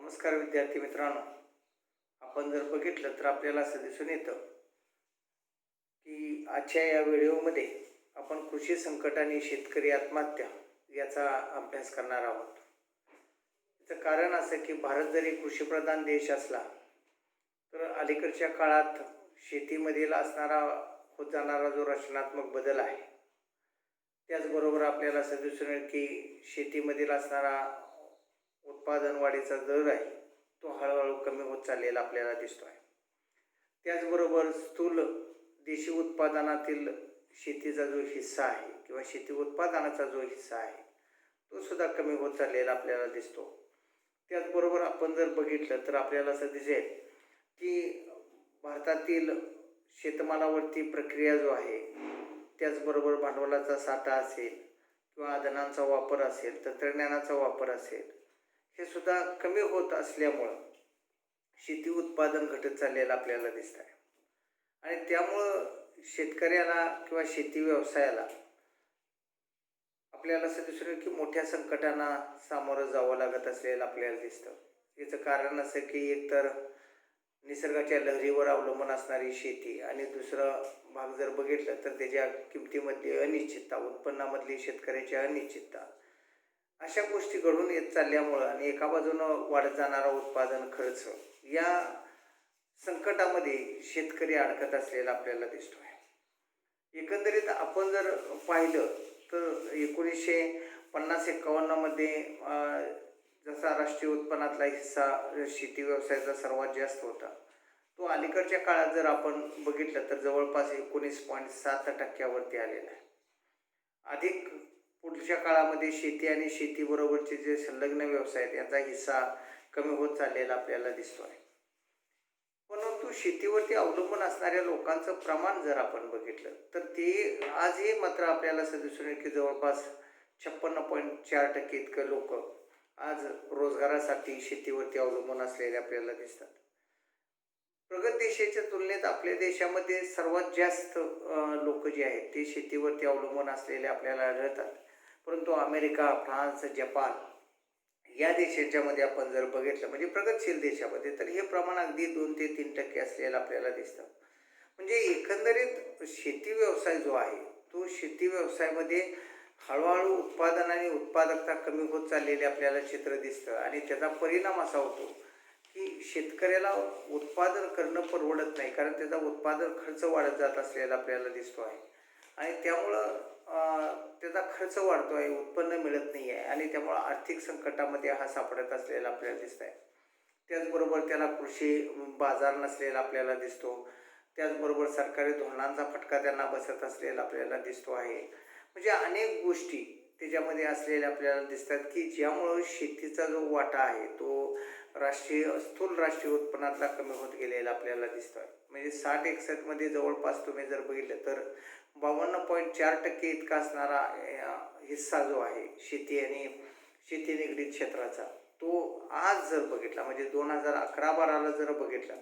नमस्कार विद्यार्थी मित्रांनो. आपण जर बघितलं तर आपल्याला असं दिसून येतं की आजच्या या व्हिडिओमध्ये आपण कृषी संकट आणि शेतकरी आत्महत्या याचा अभ्यास करणार आहोत. याचं कारण असं की भारत जरी कृषीप्रधान देश असला तर अलीकडच्या काळात शेतीमधील असणारा होत जाणारा जो रचनात्मक बदल आहे, त्याचबरोबर आपल्याला असं दिसून येईल की शेतीमधील असणारा उत्पादन वाढीचा दर आहे तो हळूहळू कमी होत चाललेला आपल्याला दिसतो आहे. त्याचबरोबर स्थूल देशी उत्पादनातील शेतीचा जो हिस्सा आहे किंवा शेती उत्पादनाचा जो हिस्सा आहे तो सुद्धा कमी होत चाललेला आपल्याला दिसतो. त्याचबरोबर आपण जर बघितलं तर आपल्याला असं दिसेल की भारतातील शेतमालावरती प्रक्रिया जो आहे, त्याचबरोबर भांडवलाचा साठा असेल किंवा आधनांचा वापर असेल, तंत्रज्ञानाचा वापर असेल, हे सुद्धा कमी होत असल्यामुळं शेती उत्पादन घटत चाललेलं आपल्याला दिसत आहे. आणि त्यामुळं शेतकऱ्याला किंवा शेती व्यवसायाला आपल्याला असं दिसून येईल की मोठ्या संकटांना सामोरं जावं लागत असलेलं आपल्याला दिसतं. याचं कारण असं की एकतर निसर्गाच्या लहरीवर अवलंबून असणारी शेती आणि दुसरं भाग जर बघितलं तर त्याच्या किमतीमधली अनिश्चितता, उत्पन्नामधली शेतकऱ्याची अनिश्चितता, अशा गोष्टी घडून येत चालल्यामुळं आणि एका बाजूनं वाढत जाणारा उत्पादन खर्च, या संकटामध्ये शेतकरी अडकत असलेला आपल्याला दिसतो आहे. एकंदरीत आपण जर पाहिलं तर 1950-51 मध्ये जसा राष्ट्रीय उत्पन्नातला हिस्सा शेती व्यवसायाचा सर्वात जास्त होता, तो अलीकडच्या काळात जर आपण बघितलं तर जवळपास 19.7% आलेला आहे. अधिक पुढच्या काळामध्ये शेती आणि शेतीबरोबरचे जे संलग्न व्यवसाय आहेत याचा हिस्सा कमी होत चाललेला आपल्याला दिसतो आहे. परंतु शेतीवरती अवलंबून असणाऱ्या लोकांचं प्रमाण जर आपण बघितलं तर ते आजही मात्र आपल्याला असं दिसून येईल की जवळपास 56.4% इतकं लोक आज रोजगारासाठी शेतीवरती अवलंबून असलेले आपल्याला दिसतात. प्रगत देशाच्या तुलनेत आपल्या देशामध्ये सर्वात जास्त लोक जे आहेत ते शेतीवरती अवलंबून असलेले आपल्याला आढळतात. परंतु अमेरिका, फ्रान्स, जपान या देशांच्यामध्ये आपण जर बघितलं म्हणजे प्रगतशील देशामध्ये, तर हे प्रमाण अगदी 2 ते 3% असलेलं आपल्याला दिसतं. म्हणजे एकंदरीत शेती व्यवसाय जो आहे तो शेती व्यवसायामध्ये हळूहळू उत्पादन आणि उत्पादकता कमी होत चाललेले आपल्याला चित्र दिसतं. आणि त्याचा परिणाम असा होतो की शेतकऱ्याला उत्पादन करणं परवडत नाही, कारण त्याचा उत्पादन खर्च वाढत जात असलेला आपल्याला दिसतो आहे. आणि त्यामुळं त्याचा खर्च वाढतो आहे, उत्पन्न मिळत नाही आहे आणि त्यामुळं आर्थिक संकटामध्ये हा सापडत असलेला आपल्याला दिसत आहे. त्याचबरोबर त्याला कृषी बाजार नसलेला आपल्याला दिसतो. त्याचबरोबर सरकारी धोरणांचा फटका त्यांना बसत असलेला आपल्याला दिसतो आहे. म्हणजे अनेक गोष्टी त्याच्यामध्ये असलेल्या आपल्याला दिसतात की ज्यामुळं शेतीचा जो वाटा आहे तो स्थूल राष्ट्रीय उत्पन्नातला कमी होत गेलेला आपल्याला दिसतो आहे. म्हणजे 60-61 जवळपास तुम्ही जर बघितलं तर 52.4% इतका असणारा हिस्सा जो आहे शेती आणि शेती निगडीत क्षेत्राचा, तो आज जर बघितला म्हणजे 2011-12ला जर बघितला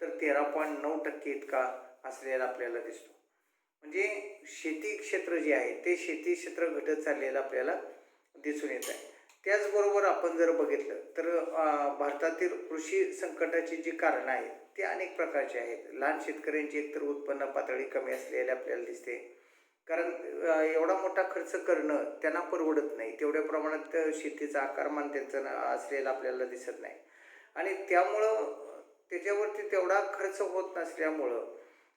तर 13.9% इतका असलेला आपल्याला दिसतो. म्हणजे शेती क्षेत्र जे आहे ते शेती क्षेत्र घटत चाललेलं आपल्याला दिसून येत आहे. त्याचबरोबर आपण जर बघितलं तर भारतातील कृषी संकटाची जी कारणं आहेत ते अनेक प्रकारचे आहेत. लहान शेतकऱ्यांची एकतर उत्पन्न पातळी कमी असलेली आपल्याला दिसते, कारण एवढा मोठा खर्च करणं त्यांना परवडत नाही, तेवढ्या प्रमाणात शेतीचं आकारमान त्यांचं असलेलं आपल्याला दिसत नाही. आणि त्यामुळं त्याच्यावरती तेवढा खर्च होत नसल्यामुळं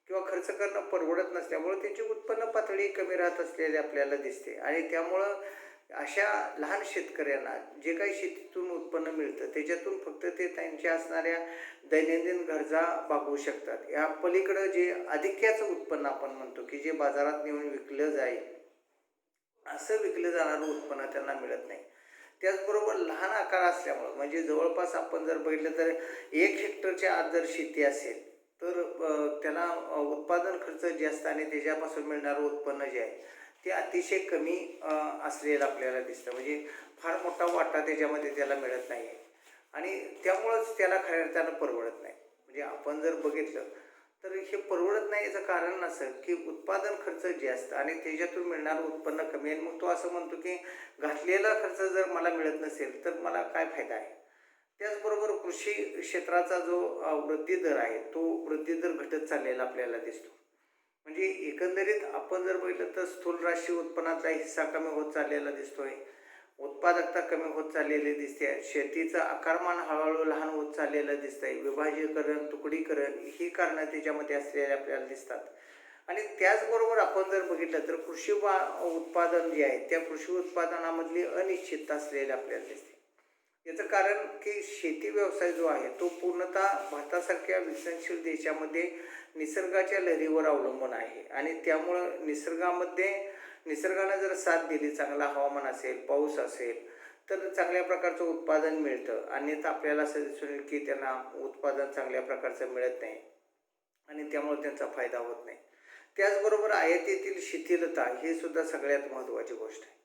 किंवा खर्च करणं परवडत नसल्यामुळं त्यांची उत्पन्न पातळी कमी राहत असलेली आपल्याला दिसते. आणि त्यामुळं अशा लहान शेतकऱ्यांना जे काही शेतीतून उत्पन्न मिळतं त्याच्यातून फक्त ते त्यांच्या असणाऱ्या दैनंदिन गरजा भागवू शकतात. या पलीकडं जे अधिक्याचं उत्पन्न आपण म्हणतो की जे बाजारात नेऊन विकलं जाईल असं विकलं जाणारं उत्पन्न त्यांना मिळत नाही. त्याचबरोबर लहान आकार असल्यामुळं म्हणजे जवळपास आपण जर बघितलं तर 1 हेक्टरच्या आत जर शेती असेल तर त्याला उत्पादन खर्च जास्त आणि त्याच्यापासून मिळणारं उत्पन्न जे आहे ते अतिशय कमी असलेलं आपल्याला दिसतं. म्हणजे फार मोठा वाटा त्याच्यामध्ये त्याला मिळत नाही आणि त्यामुळंच त्याला खऱ्या अर्थानं परवडत नाही. म्हणजे आपण जर बघितलं तर हे परवडत नाही याचं कारण असं की उत्पादन खर्च जास्त आणि त्याच्यातून मिळणारं उत्पन्न कमी आहे. मग तो असं म्हणतो की घातलेला खर्च जर मला मिळत नसेल तर मला काय फायदा आहे. त्याचबरोबर कृषी क्षेत्राचा जो वृद्धी दर आहे, तो वृद्धी दर घटत चाललेला आपल्याला दिसतो. म्हणजे एकंदरीत आपण जर बघितलं तर स्थूल राष्ट्रीय उत्पन्नाचा हिस्सा कमी होत चाललेला दिसतोय. उत्पादकता कमी होत चाललेली दिसते. शेतीचं आकारमान हळू लहान होत चाललेलं दिसतंय. विभाजीकरण, तुकडीकरण ही कारणं त्याच्यामध्ये असलेली आपल्याला दिसतात. आणि त्याचबरोबर आपण जर बघितलं तर उत्पादन जे आहे, त्या कृषी उत्पादनामधली अनिश्चितता असलेली आपल्याला दिसते. याचं कारण की शेती व्यवसाय जो आहे तो पूर्णतः भारतासारख्या विकसनशील देशामध्ये निसर्गाच्या लहरीवर अवलंबून आहे. आणि त्यामुळं निसर्गानं जर साथ दिली, चांगला हवामान असेल, पाऊस असेल, तर चांगल्या प्रकारचं उत्पादन मिळतं. अन्यथा आपल्याला असं दिसून येईल की त्यांना उत्पादन चांगल्या प्रकारचं मिळत नाही आणि त्यामुळे त्यांचा फायदा होत नाही. त्याचबरोबर आयातीतील शिथिलता ही सुद्धा सगळ्यात महत्त्वाची गोष्ट आहे.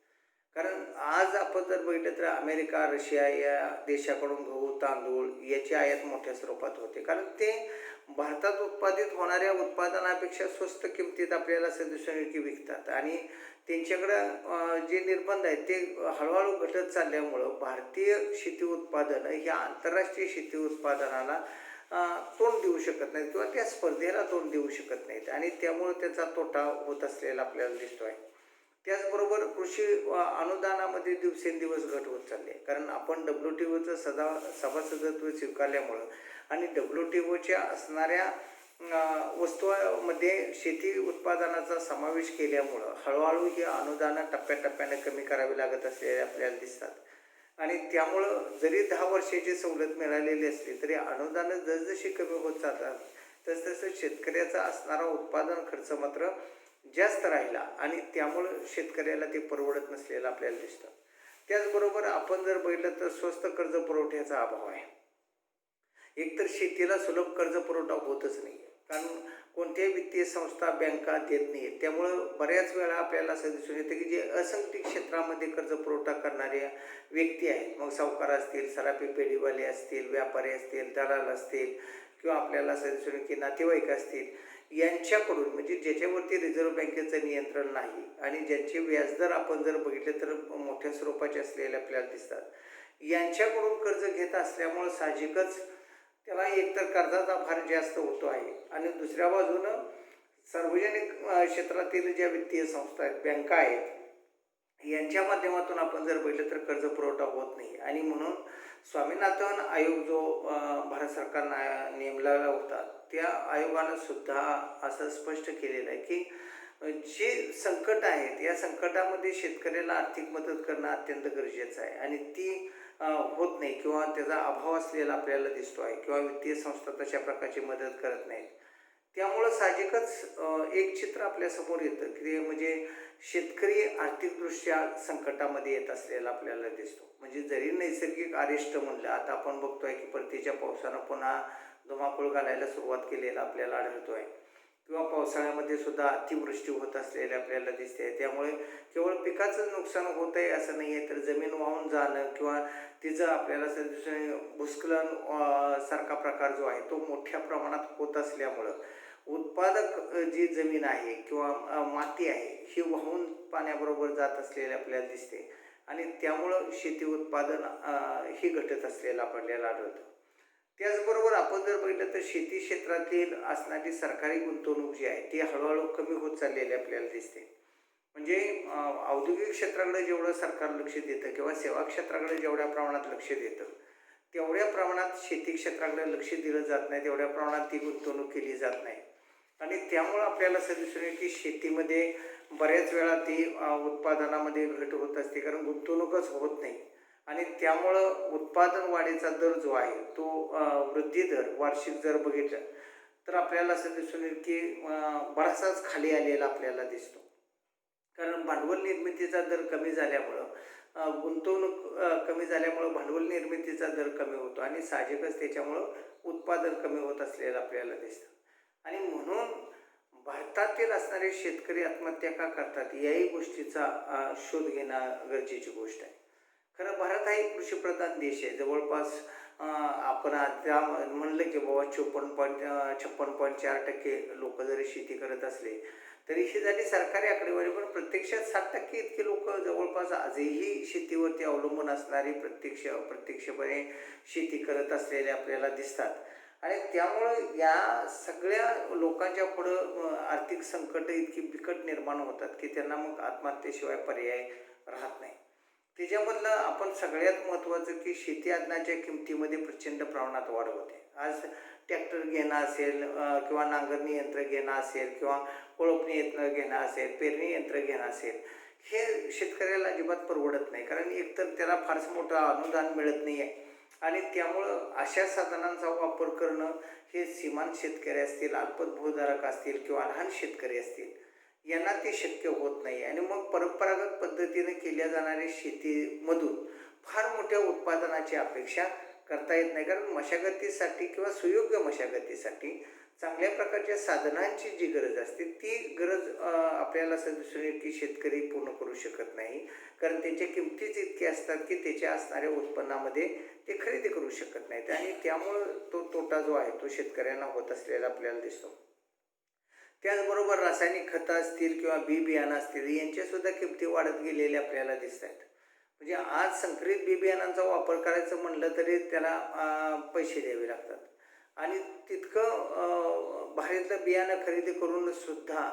कारण आज आपण जर बघितलं तर अमेरिका, रशिया या देशाकडून गहू, तांदूळ याची आयात मोठ्या स्वरूपात होते. कारण ते भारतात उत्पादित होणाऱ्या उत्पादनापेक्षा स्वस्त किमतीत आपल्याला असं दिसून येईल की विकतात. आणि त्यांच्याकडं जे निर्बंध आहेत ते हळूहळू घटत चालल्यामुळं भारतीय शेती उत्पादनं ह्या आंतरराष्ट्रीय शेती उत्पादनाला तोंड देऊ शकत नाहीत किंवा त्या स्पर्धेला तोंड देऊ शकत नाहीत. आणि त्यामुळं त्याचा तोटा होत असलेला आपल्याला दिसतो आहे. त्याचबरोबर कृषी अनुदानामध्ये दिवसेंदिवस घट होत चालली आहे. कारण आपण WTOचं सभासदत्व स्वीकारल्यामुळं आणि WTOच्या असणाऱ्या वस्तूमध्ये शेती उत्पादनाचा समावेश केल्यामुळं हळूहळू ही अनुदानं टप्प्याटप्प्याने कमी करावी लागत असलेले आपल्याला दिसतात. आणि त्यामुळं जरी 10 वर्षाची सवलत मिळालेली असली तरी अनुदानं जसजशी कमी होत जातात तसतसं शेतकऱ्याचा असणारा उत्पादन खर्च मात्र जास्त राहिला आणि त्यामुळं शेतकऱ्याला ते परवडत नसलेलं आपल्याला दिसतं. त्याचबरोबर आपण जर बघितलं तर स्वस्त कर्ज पुरवठ्याचा अभाव आहे. एकतर शेतीला सुलभ कर्ज पुरवठा होतच नाही, कारण कोणत्याही वित्तीय संस्था, बँका देत नाही. त्यामुळं बऱ्याच वेळा आपल्याला असं दिसून येतं की जे असंघटित क्षेत्रामध्ये कर्ज पुरवठा करणाऱ्या व्यक्ती आहेत, मग सावकार असतील, सराफी पेढीवाले असतील, व्यापारी असतील, दलाल असतील किंवा आपल्याला असं दिसून येतं की नातेवाईक असतील, यांच्याकडून म्हणजे ज्याच्यावरती रिझर्व्ह बँकेचं नियंत्रण नाही आणि ज्यांचे व्याजदर आपण जर बघितले तर मोठ्या स्वरूपाचे असलेले आपल्याला दिसतात, यांच्याकडून कर्ज घेत असल्यामुळं साहजिकच त्याला एकतर कर्जाचा भार जास्त होतो आहे आणि दुसऱ्या बाजूनं सार्वजनिक क्षेत्रातील ज्या वित्तीय संस्था आहेत, बँका आहेत, यांच्या माध्यमातून आपण जर बघितलं तर कर्ज पुरवठा होत नाही. आणि म्हणून स्वामीनाथन आयोग जो भारत सरकारनं नेमलेला होता, त्या आयोगानं सुद्धा असं स्पष्ट केलेलं आहे की जे संकट आहेत या संकटामध्ये शेतकऱ्याला आर्थिक मदत करणं अत्यंत गरजेचं आहे आणि ती होत नाही किंवा त्याचा अभाव असलेला आपल्याला दिसतो आहे किंवा वित्तीय संस्था तशा प्रकारची मदत करत नाहीत. त्यामुळं साहजिकच एक चित्र आपल्यासमोर येतं की ते म्हणजे शेतकरी आर्थिकदृष्ट्या संकटामध्ये येत असलेला आपल्याला दिसतो. म्हणजे जरी नैसर्गिक अरिष्ट म्हणलं, आता आपण बघतोय की परतीच्या पावसानं पुन्हा धुमाकूळ घालायला सुरुवात केलेला आपल्याला आढळतोय किंवा पावसाळ्यामध्ये सुद्धा अतिवृष्टी होत असलेली आपल्याला दिसते. त्यामुळे केवळ पिकाचं नुकसान होत आहे असं नाही आहे, तर जमीन वाहून जाणं किंवा तिचं आपल्याला भूस्खलन सारखा प्रकार जो आहे तो मोठ्या प्रमाणात होत असल्यामुळं उत्पादक जी जमीन आहे किंवा माती आहे ही वाहून पाण्याबरोबर जात असलेली आपल्याला दिसते आणि त्यामुळं शेती उत्पादन ही घटत असलेलं आपल्याला आढळतं. त्याचबरोबर आपण जर बघितलं तर शेती क्षेत्रातील असणारी सरकारी गुंतवणूक जी आहे ती हळूहळू कमी होत चाललेली आपल्याला दिसते. म्हणजे औद्योगिक क्षेत्राकडे जेवढं सरकार लक्ष देतं किंवा सेवा क्षेत्राकडे जेवढ्या प्रमाणात लक्ष देतं तेवढ्या प्रमाणात शेती क्षेत्राकडे लक्ष दिलं जात नाही, तेवढ्या प्रमाणात ती गुंतवणूक केली जात नाही. आणि त्यामुळं आपल्याला असं दिसून येईल की शेतीमध्ये बऱ्याच वेळा ती उत्पादनामध्ये घट होत असते, कारण गुंतवणूकच होत नाही. आणि त्यामुळं उत्पादन वाढीचा दर जो आहे तो वृद्धी दर वार्षिक जर बघितलं तर आपल्याला असं दिसून येईल की बराचसाच खाली आलेला आपल्याला दिसतो. कारण भांडवल निर्मितीचा दर कमी झाल्यामुळं गुंतवणूक कमी झाल्यामुळं भांडवल निर्मितीचा दर कमी होतो आणि साहजिकच त्याच्यामुळं उत्पादन कमी होत असलेलं आपल्याला दिसतं. आणि म्हणून भारतातील असणारे शेतकरी आत्महत्या का करतात याही गोष्टीचा शोध घेणं गरजेची गोष्ट आहे. खरं भारत हा एक कृषीप्रधान देश आहे. जवळपास आपण आता म्हणलं की बाबा 56.4% लोक जरी शेती करत असले तरी ही झाली सरकारी आकडेवारी, पण प्रत्यक्षात 60% इतके लोक जवळपास आजही शेतीवरती अवलंबून असणारी अप्रत्यक्षपणे शेती करत असलेले आपल्याला दिसतात. आणि त्यामुळं या सगळ्या लोकांच्या पुढं आर्थिक संकट इतकी बिकट निर्माण होतात की त्यांना मग आत्महत्येशिवाय पर्याय राहत नाही. त्याच्यामधलं आपण सगळ्यात महत्त्वाचं की शेती अज्ञानाच्या किमतीमध्ये प्रचंड प्रमाणात वाढ होते. आज ट्रॅक्टर घेणं असेल किंवा नांगरणी यंत्र घेणं असेल किंवा कोळपणी यंत्र घेणं असेल, पेरणी यंत्र घेणं असेल, हे शेतकऱ्याला अजिबात परवडत नाही. कारण एकतर त्याला फारसं मोठं अनुदान मिळत नाही आहे आणि त्यामुळं अशा साधनांचा वापर करणं हे सीमांत शेतकरी असतील, अल्पभूधारक असतील किंवा लहान शेतकरी असतील, यांना ते शक्य होत नाही. आणि मग परंपरागत पद्धतीने केल्या जाणाऱ्या शेतीमधून फार मोठ्या उत्पादनाची अपेक्षा करता येत नाही. कारण मशागतीसाठी किंवा सुयोग्य मशागतीसाठी चांगल्या प्रकारच्या साधनांची जी गरज असते ती गरज आपल्याला असं दिसून येईल की शेतकरी पूर्ण करू शकत नाही. कारण त्यांच्या किमतीच इतके असतात की त्याच्या असणाऱ्या उत्पन्नामध्ये ते खरेदी करू शकत नाहीत आणि त्यामुळं तो तोटा जो आहे तो शेतकऱ्यांना होत असलेला आपल्याला दिसतो. त्याचबरोबर रासायनिक खतं असतील किंवा बियाणं असतील यांच्यासुद्धा किमती वाढत गेलेल्या आपल्याला दिसत आहेत. म्हणजे आज संकरित बियाणांचा वापर करायचं म्हणलं तरी त्याला पैसे द्यावे लागतात आणि तितकं भारीतलं बियाणं खरेदी करून सुद्धा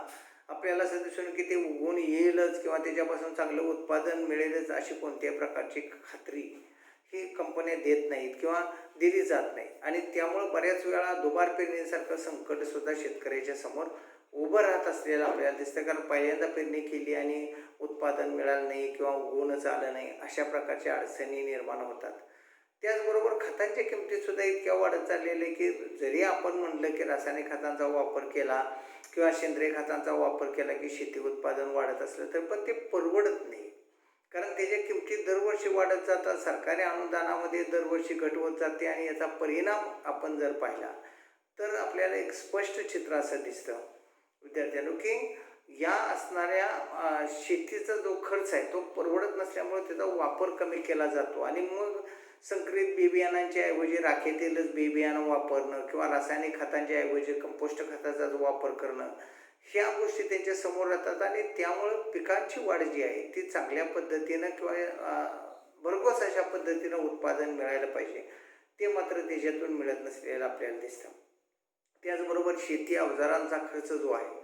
आपल्याला असं दिसून की ते उगवून येईलच किंवा त्याच्यापासून चांगलं उत्पादन मिळेलच अशी कोणत्याही प्रकारची खात्री ही कंपन्या देत नाहीत किंवा दिली जात नाही. आणि त्यामुळं बऱ्याच वेळा दुबार पेरणीसारखं संकटसुद्धा शेतकऱ्याच्या समोर उभं राहत असलेलं आपल्याला दिसतं. कारण पहिल्यांदा पेरणी केली आणि उत्पादन मिळालं नाही किंवा उगवूनच आलं नाही, अशा प्रकारच्या अडचणी निर्माण होतात. त्याचबरोबर खतांच्या किमतीसुद्धा इतक्या वाढत चाललेल्या आहे की जरी आपण म्हटलं की रासायनिक खतांचा वापर केला किंवा सेंद्रिय खतांचा वापर केला की शेती उत्पादन वाढत असलं तर पण ते परवडत नाही. कारण त्याच्या किमती दरवर्षी वाढत जातात, सरकारी अनुदानामध्ये दरवर्षी घट होत जाते आणि याचा परिणाम आपण जर पाहिला तर आपल्याला एक स्पष्ट चित्र असं दिसतं विद्यार्थ्यांनो की या असणाऱ्या शेतीचा जो खर्च आहे तो परवडत नसल्यामुळे त्याचा वापर कमी केला जातो आणि मग संकरित बियाणांच्या ऐवजी राखेतीलच बियाणं वापरणं किंवा रासायनिक खतांच्या ऐवजी कंपोस्ट खताचा जो वापर करणं, ह्या गोष्टी त्यांच्या समोर येतात आणि त्यामुळं पिकांची वाढ जी आहे ती चांगल्या पद्धतीनं किंवा भरघोस अशा पद्धतीनं उत्पादन मिळायला पाहिजे, ते मात्र त्याच्यातून मिळत नसलेलं आपल्याला दिसतं. त्याचबरोबर शेती अवजारांचा खर्च जो आहे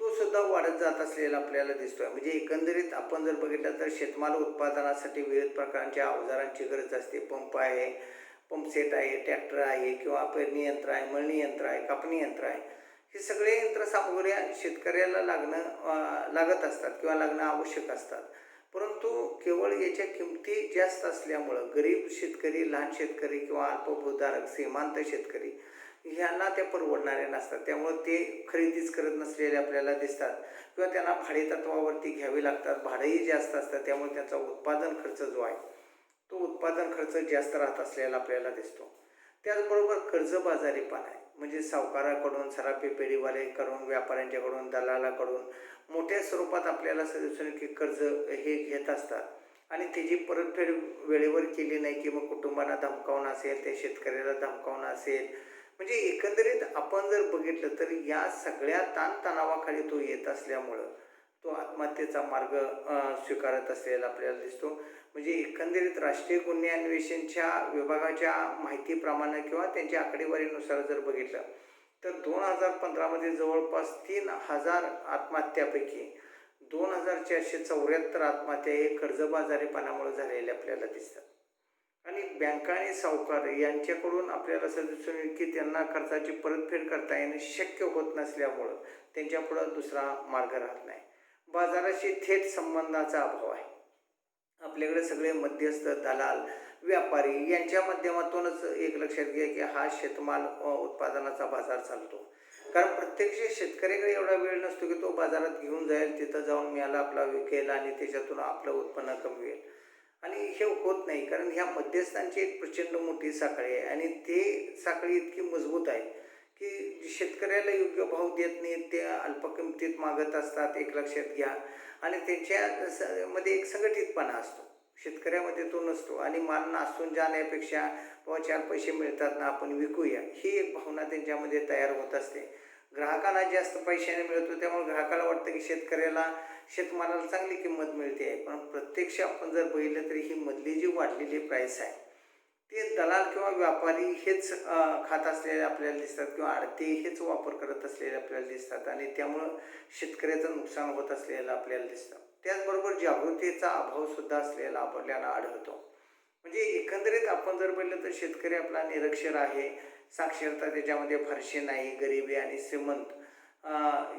तो सुद्धा वाढत जात असलेला आपल्याला दिसतोय. म्हणजे एकंदरीत आपण जर बघितलं तर शेतमाल उत्पादनासाठी विविध प्रकारच्या अवजारांची गरज असते. पंप आहे, पंपसेट आहे, ट्रॅक्टर आहे किंवा पेरणी यंत्र आहे, मळणी यंत्र आहे, कापणी यंत्र आहे. हे सगळे यंत्रसामुग्र्या शेतकऱ्याला लागत असतात किंवा लागणं आवश्यक असतात. परंतु केवळ याच्या किमती जास्त असल्यामुळं गरीब शेतकरी, लहान शेतकरी किंवा अल्पभूधारक सीमांत शेतकरी ह्यांना त्या परवडणाऱ्या नसतात. त्यामुळं ते खरेदीच करत नसलेले आपल्याला दिसतात किंवा त्यांना भाडेतत्वावरती घ्यावे लागतात. भाडंही जास्त असतं, त्यामुळे त्यांचा उत्पादन खर्च जो आहे तो उत्पादन खर्च जास्त राहत असलेला आपल्याला दिसतो. त्याचबरोबर कर्जबाजारीपणा आहे. म्हणजे सावकाराकडून, सराफी पेढीवाल्याकडून, व्यापाऱ्यांच्याकडून, दलालाकडून मोठ्या स्वरूपात आपल्याला असं दिसून की कर्ज हे घेत असतात आणि त्याची परतफेड वेळेवर केली नाही की मग कुटुंबांना धमकावणं असेल, त्या शेतकऱ्याला धमकावणं असेल. म्हणजे एकंदरीत आपण जर बघितलं तर या सगळ्या ताणतणावाखाली तो येत असल्यामुळं तो आत्महत्येचा मार्ग स्वीकारत असलेला आपल्याला दिसतो. म्हणजे एकंदरीत राष्ट्रीय गुन्हे अन्वेषणच्या विभागाच्या माहितीप्रमाणे किंवा त्यांच्या आकडेवारीनुसार जर बघितलं तर 2015मध्ये जवळपास 3000 आत्महत्यापैकी 2474 आत्महत्या हे कर्जबाजारीपणामुळे झालेले आपल्याला दिसतात. आणि बँका आणि सावकार यांच्याकडून आपल्याला असं दिसून येईल की त्यांना कर्जाची परतफेड करता येणं शक्य होत नसल्यामुळं त्यांच्यापुढं दुसरा मार्ग राहत नाही. बाजाराशी थेट संबंधाचा अभाव आहे. आपल्याकडे सगळे मध्यस्थ, दलाल, व्यापारी यांच्या माध्यमातूनच एक लक्षात घ्या की हा शेतमाल उत्पादनाचा बाजार चालतो. कारण प्रत्यक्ष शेतकऱ्याकडे एवढा वेळ नसतो की तो बाजारात घेऊन जाईल, तिथं जाऊन म्याला आपला विकेल आणि त्याच्यातून आपलं उत्पन्न कमवेल. आणि हे होत नाही कारण ह्या मध्यस्थांची एक प्रचंड मोठी साखळी आहे आणि ते साखळी इतकी मजबूत आहे की शेतकऱ्याला योग्य भाव देत नाहीत, ते अल्प किमतीत मागत असतात, एक लक्षात घ्या. आणि त्यांच्या मध्ये एक संघटितपणा असतो, शेतकऱ्यामध्ये तो नसतो. आणि माल नासून जाण्यापेक्षा बाबा 4 पैसे मिळतात ना आपण विकूया, ही एक भावना त्यांच्यामध्ये तयार होत असते. ग्राहकांना जास्त पैशाने मिळतो, त्यामुळे ग्राहकाला वाटतं की शेतकऱ्याला शेतमालाला चांगली किंमत मिळते आहे. पण प्रत्यक्ष आपण जर बघितलं तरी ही मधली जी वाढलेली प्राईस आहे, ते दलाल किंवा व्यापारी हेच खात असलेले आपल्याला दिसतात किंवा आडते हेच वापर करत असलेले आपल्याला दिसतात आणि त्यामुळं शेतकऱ्याचं नुकसान होत असलेलं आपल्याला दिसतं. त्याचबरोबर जागृतीचा अभावसुद्धा असलेला आपल्याला आढळतो. म्हणजे एकंदरीत आपण जर पाहिलं तर शेतकरी आपला निरक्षर आहे, साक्षरता त्याच्यामध्ये फारशी नाही, गरिबी आणि श्रीमंत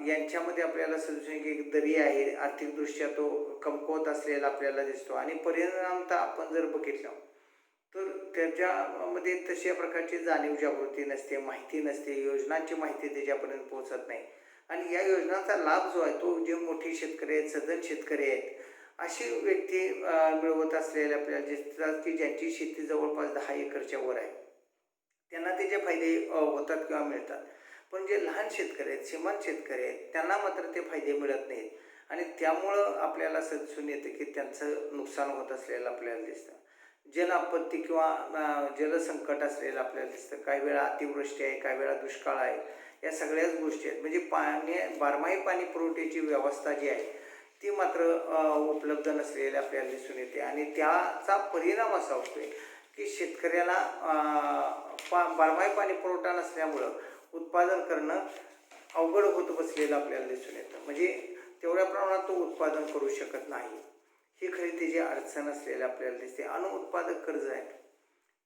यांच्यामध्ये आपल्याला एक दरी आहे, आर्थिकदृष्ट्या तो कमकुवत असलेला आपल्याला दिसतो आणि परिणामतः आपण जर बघितलं तर त्याच्यामध्ये तशा प्रकारची जाणीव जागृती नसते, माहिती नसते, योजनांची माहिती त्याच्यापर्यंत पोहोचत नाही आणि या योजनांचा लाभ जो आहे तो जे मोठे शेतकरी आहेत, सधन शेतकरी आहेत, अशी व्यक्ती मिळवत असलेल्या आपल्याला दिसतात की ज्यांची शेती जवळपास 10 एकरच्या वर आहे. त्यांना त्याचे फायदे होतात किंवा मिळतात. पण जे लहान शेतकरी आहेत, श्रीमंत शेतकरी आहेत, त्यांना मात्र ते फायदे मिळत नाहीत आणि त्यामुळं आपल्याला दिसून येतं की त्यांचं नुकसान होत असलेलं आपल्याला दिसतं. जल आपत्ती किंवा जलसंकट असलेलं आपल्याला दिसतं. काही वेळा अतिवृष्टी आहे, काही वेळा दुष्काळ आहे. या सगळ्याच गोष्टी आहेत. म्हणजे बारमाही पाणी पुरवठ्याची व्यवस्था जी आहे, ती मात्र उपलब्ध नसलेली आपल्याला दिसून येते आणि त्याचा परिणाम असा होतोय की शेतकऱ्याला बारमाही पाणी पुरवठा नसल्यामुळं उत्पादन करणं अवघड होत बसलेलं आपल्याला दिसून येतं. म्हणजे तेवढ्या प्रमाणात तो उत्पादन करू शकत नाही. ही खरी त्याची अडचण असलेली आपल्याला दिसते. अनुत्पादक कर्ज आहे.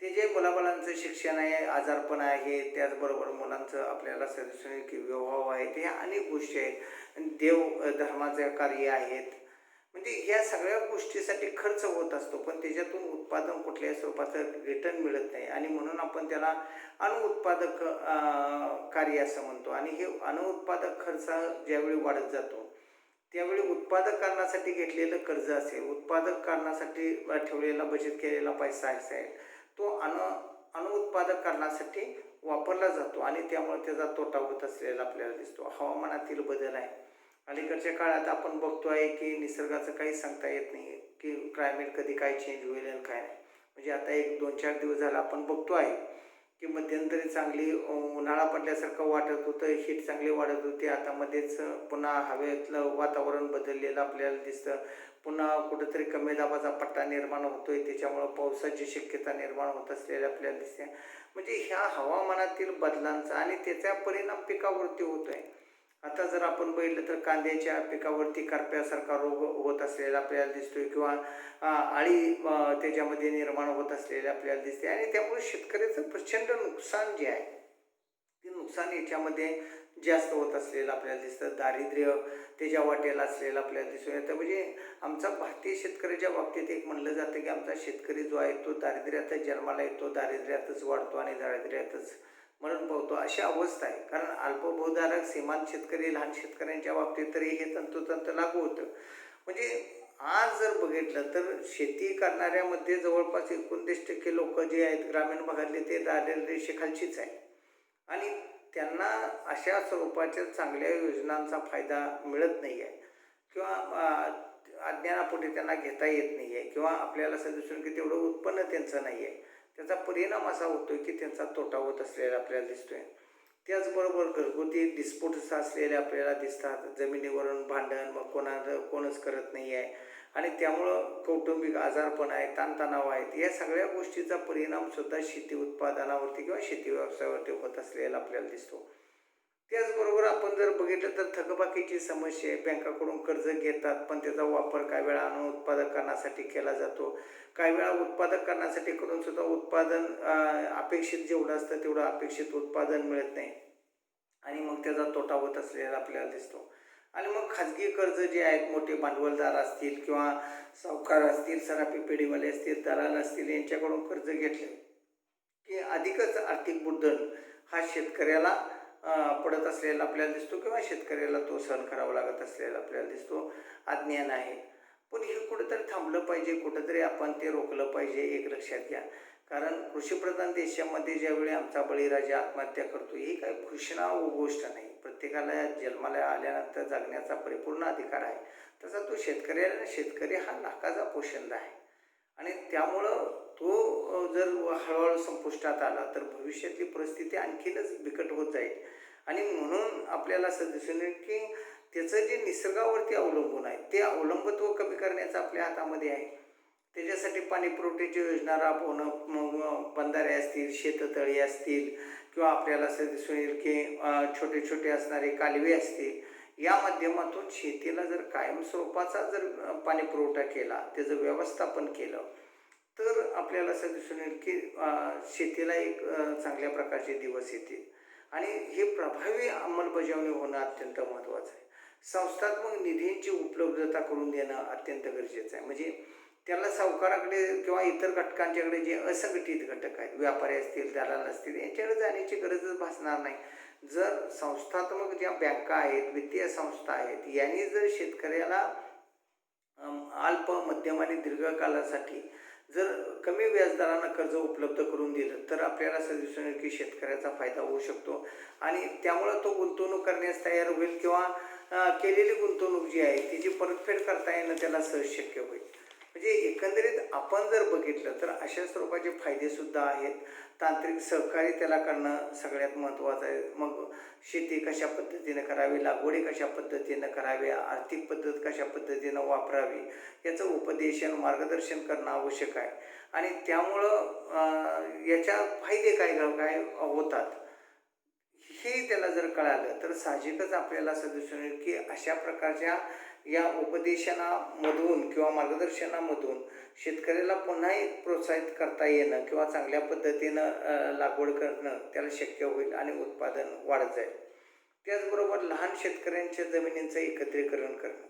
ते जे मुलाबाळांचं शिक्षण आहे, आजारपण आहे, त्याचबरोबर मुलांचं आपल्याला दिसून येईल की विवाह आहेत, ह्या अनेक गोष्टी आहेत. देव धर्माचे कार्य आहेत. म्हणजे ह्या सगळ्या गोष्टीसाठी खर्च होत असतो, पण त्याच्यातून उत्पादन कुठल्याही स्वरूपाचं रिटर्न मिळत नाही आणि म्हणून आपण त्याला अनुत्पादक कार्य असं म्हणतो आणि हे अनुत्पादक खर्च ज्यावेळी वाढत जातो, त्यावेळी उत्पादक कारणासाठी घेतलेलं कर्ज असेल, उत्पादक कारणासाठी ठेवलेला बचत केलेला पैसा असेल, तो अनुत्पादक कारणासाठी वापरला जातो आणि त्यामुळे त्याचा तोटा होत असलेला आपल्याला दिसतो. हवामानातील बदल आहे. अलीकडच्या काळात आपण बघतो आहे की निसर्गाचं काही सांगता येत नाही की क्लायमेट कधी काय चेंज होईल आणि काय नाही. म्हणजे आता एक 2-4 दिवस झाला आपण बघतो आहे की मध्यंतरी चांगली उन्हाळा पडल्यासारखं वाटत होतं, हीट चांगली वाढत होती. आता मध्येच पुन्हा हवेतलं वातावरण बदललेलं आपल्याला दिसतं. पुन्हा कुठंतरी कमी दाबाचा पट्टा निर्माण होतोय, त्याच्यामुळं पावसाची शक्यता निर्माण होत असलेली आपल्याला दिसते. म्हणजे ह्या हवामानातील बदलांचा आणि त्याचा परिणाम पिकावरती होतोय. आता जर आपण बघितलं तर कांद्याच्या पिकावरती करप्यासारखा रोग होत असलेला आपल्याला दिसतोय किंवा अळी त्याच्यामध्ये निर्माण होत असलेले आपल्याला दिसते आणि त्यामुळे शेतकऱ्याचं प्रचंड नुकसान जे आहे, ते नुकसान याच्यामध्ये जास्त होत असलेलं आपल्याला दिसतं. दारिद्र्य त्याच्या वाटेला असलेलं आपल्याला दिसून येतं. म्हणजे आमचा भारतीय शेतकऱ्याच्या बाबतीत एक म्हणलं जातं की आमचा शेतकरी जो आहे तो दारिद्र्यातच जन्माला येतो, दारिद्र्यातच वाढतो आणि दारिद्र्यातच मरण पावतो, अशी अवस्था आहे. कारण अल्पभूधारक सीमांत शेतकरी, लहान शेतकऱ्यांच्या बाबतीत तरी हे तंतोतंत लागू होतं. म्हणजे आज जर बघितलं तर शेती करणाऱ्यामध्ये जवळपास 29% लोक जे आहेत ग्रामीण भागातले ते दारिद्र्य रेषेखालचीच आहे आणि त्यांना अशा स्वरूपाच्या चांगल्या योजनांचा फायदा मिळत नाही आहे किंवा अज्ञानापोटी त्यांना घेता येत नाही आहे किंवा आपल्याला असं दिसून की तेवढं उत्पन्न त्यांचं नाही आहे. त्याचा परिणाम असा होतो की त्यांचा तोटा होत असलेला आपल्याला दिसतोय. त्याचबरोबर घरगुती डिस्प्यूट्स असलेले आपल्याला दिसतात. जमिनीवरून भांडण मग कोणच करत नाही आहे आणि त्यामुळं कौटुंबिक आजारपण आहे, ताणतणाव आहेत. या सगळ्या गोष्टीचा परिणामसुद्धा शेती उत्पादनावरती किंवा शेती व्यवसायावरती होत असलेला आपल्याला दिसतो. त्याचबरोबर आपण जर बघितलं तर थकबाकीची समस्या आहे. बँकाकडून कर्ज घेतात, पण त्याचा वापर काही वेळा अनुत्पादकरणासाठी केला जातो. काही वेळा उत्पादकरणासाठी करून सुद्धा उत्पादन अपेक्षित जेवढं असतं तेवढं अपेक्षित उत्पादन मिळत नाही आणि मग त्याचा तोटा होत असलेला आपल्याला दिसतो. आणि मग खाजगी कर्ज जे आहेत, मोठे भांडवलदार असतील किंवा सावकार असतील, सराफी पेढीवाले असतील, दलाल असतील, यांच्याकडून कर्ज घेतले की अधिकच आर्थिक बुडदण हा शेतकऱ्याला पडत असलेला आपल्याला दिसतो किंवा शेतकऱ्याला तो सहन करावा लागत असलेला आपल्याला दिसतो. अज्ञान आहे. पण हे कुठंतरी थांबलं पाहिजे, कुठंतरी आपण ते रोखलं पाहिजे, एक लक्षात घ्या. कारण कृषीप्रधान देशामध्ये ज्यावेळी आमचा बळीराजा आत्महत्या करतो, ही काही घोषणा व गोष्ट नाही. प्रत्येकाला जन्माला आल्यानंतर जगण्याचा परिपूर्ण अधिकार आहे. तसा तो शेतकरी हा लाखाचा पोशिंदा आहे आणि त्यामुळं तो जर हळूहळू संपुष्टात आला तर भविष्यातली परिस्थिती आणखीनच बिकट होत जाईल आणि म्हणून आपल्याला असं दिसून येईल की त्याचं जे निसर्गावरती अवलंबून आहे ते अवलंबित्व कमी करण्याचं आपल्या हातामध्ये आहे. त्याच्यासाठी पाणीपुरवठ्याची योजना राबवणं, मग बंधारे असतील, शेततळी असतील किंवा आपल्याला असं दिसून येईल की छोटे छोटे असणारे कालवे असतील, या माध्यमातून शेतीला जर कायम स्वरूपाचा जर पाणीपुरवठा केला, त्याचं व्यवस्थापन केलं, तर आपल्याला असं दिसून येईल की शेतीला एक चांगल्या प्रकारचे दिवस येतील आणि हे प्रभावी अंमलबजावणी होणं अत्यंत महत्त्वाचं आहे. संस्थात्मक निधींची उपलब्धता करून देणं अत्यंत गरजेचं आहे. म्हणजे त्याला सावकाराकडे किंवा इतर घटकांच्याकडे जे असंघटित घटक आहेत, व्यापारी असतील, दलाल असतील, यांच्याकडे जाण्याची गरजच भासणार नाही. जर संस्थात्मक ज्या बँका आहेत, वित्तीय संस्था आहेत, यांनी जर शेतकऱ्याला अल्प, मध्यम आणि दीर्घकालासाठी जर कमी व्याजदरानं कर्ज उपलब्ध करून दिलं, तर आपल्याला असं दिसून येईल की शेतकऱ्याचा फायदा होऊ शकतो आणि त्यामुळं तो गुंतवणूक करण्यास तयार होईल किंवा केलेली गुंतवणूक जी आहे तिची परतफेड करता येणं त्याला सहज शक्य होईल. म्हणजे एकंदरीत आपण जर बघितलं तर अशा स्वरूपाचे फायदेसुद्धा आहेत. तांत्रिक सहकार्य त्याला करणं सगळ्यात महत्त्वाचं आहे. मग शेती कशा पद्धतीनं करावी, लागवडी कशा पद्धतीनं कराव्या, आर्थिक पद्धत कशा पद्धतीनं वापरावी, याचं उपदेशन, मार्गदर्शन करणं आवश्यक आहे. आणि त्यामुळं याच्या फायदे काय काय होतात हे त्याला जर कळालं, तर साहजिकच आपल्याला असं दिसून येईल की अशा प्रकारच्या या उपदेशनामधून किंवा मार्गदर्शनामधून शेतकऱ्याला पुन्हा एक प्रोत्साहित करता येणं किंवा चांगल्या पद्धतीनं लागवड करणं त्याला शक्य होईल आणि उत्पादन वाढत जाईल. त्याचबरोबर लहान शेतकऱ्यांच्या जमिनींचं एकत्रीकरण करणं.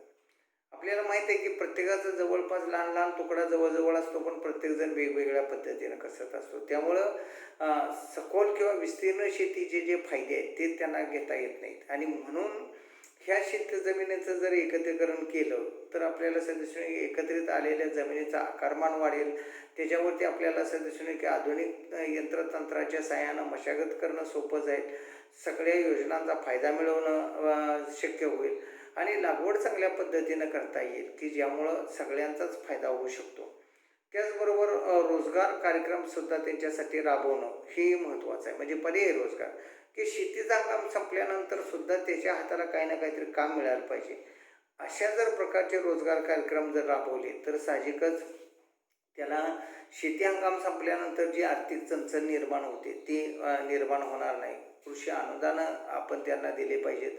आपल्याला माहीत आहे की प्रत्येकाचा जवळपास लहान लहान तुकडा जवळजवळ असतो, पण प्रत्येकजण वेगवेगळ्या पद्धतीनं कसत असतो. त्यामुळं सखोल किंवा विस्तीर्ण शेतीचे जे फायदे आहेत ते त्यांना घेता येत नाहीत आणि म्हणून ह्या शेतजमिनीचं जर एकत्रीकरण केलं तर आपल्याला असं दिसून येईल एकत्रित आलेल्या जमिनीचं आकारमान वाढेल. त्याच्यावरती आपल्याला असं दिसून येईल की आधुनिक यंत्रतंत्राच्या साहाय्यानं मशागत करणं सोपं जाईल. सगळ्या योजनांचा फायदा मिळवणं शक्य होईल आणि लागवड चांगल्या पद्धतीनं करता येईल की ज्यामुळं सगळ्यांचाच फायदा होऊ शकतो. त्याचबरोबर रोजगार कार्यक्रमसुद्धा त्यांच्यासाठी राबवणं हे महत्त्वाचं आहे. म्हणजे पर्यायी रोजगार, की शेतीचं काम संपल्यानंतर सुद्धा त्याच्या हाताला काही ना काहीतरी काम मिळालं पाहिजे. अशा जर प्रकारचे रोजगार कार्यक्रम जर राबवले तर साहजिकच त्याला शेती हंगाम संपल्यानंतर जी आर्थिक चणचण निर्माण होते ती निर्माण होणार नाही. कृषी अनुदानं आपण त्यांना दिले पाहिजेत,